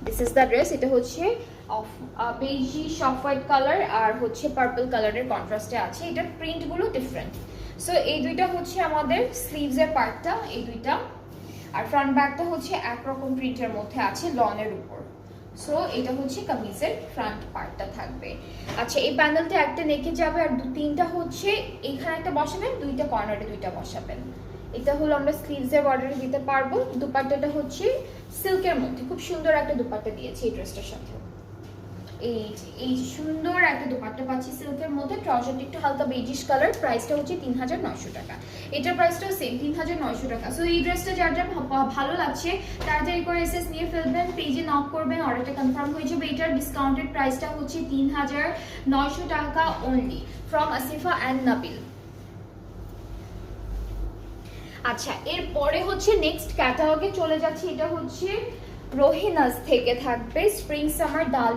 This is the dress. এটা হচ্ছে বেজি অফ হোয়াইট কালার আর হচ্ছে পার্পল কালারের কন্ট্রাস্টে আছে। এটার প্রিন্টগুলো ডিফারেন্ট। সো এই দুইটা হচ্ছে আমাদের স্লিভসের পার্টটা, এই দুইটা। আর ফ্রন্ট ব্যাকটা হচ্ছে একরকম প্রিন্টের মধ্যে আছে লনের উপর। সো এটা হচ্ছে কামিজের ফ্রন্ট পার্টটা থাকবে। আচ্ছা, এই প্যানেলটা একটা নেকে যাবে আর তিনটা হচ্ছে এইখানে একটা বসাবেন, দুইটা কর্নারে দুইটা বসাবেন। এটা হলো আমরা স্লিভসের বর্ডারে দিতে পারবো। দুপাট্টাটা হচ্ছে সিল্কের মধ্যে, খুব সুন্দর একটা দুপাট্টা দিয়েছি এই ড্রেসটার সাথে। এই সুন্দর একটা দুপাট্টা পাচ্ছি সিল্কের মধ্যে। ট্রাউজারটা একটু হালকা বেজিশ কালার। প্রাইসটা হচ্ছে 3900 টাকা। এটার প্রাইসটাও সেম 3900 টাকা। সো এই ড্রেসটা যার যার ভালো লাগছে তাড়াতাড়ি করে এসএস নিয়ে ফেলবেন, পেজে নক করবেন, অর্ডারটা কনফার্ম হয়ে যাবে। এটার ডিসকাউন্টেড প্রাইসটা হচ্ছে 3900 টাকা only from Asifa and Nabil. আচ্ছা, এরপরে হচ্ছে নেক্সট ক্যাটালগে চলে যাচ্ছি। এটা হচ্ছে রোহিনাস থেকে থাকবে স্প্রিং সামার ডাল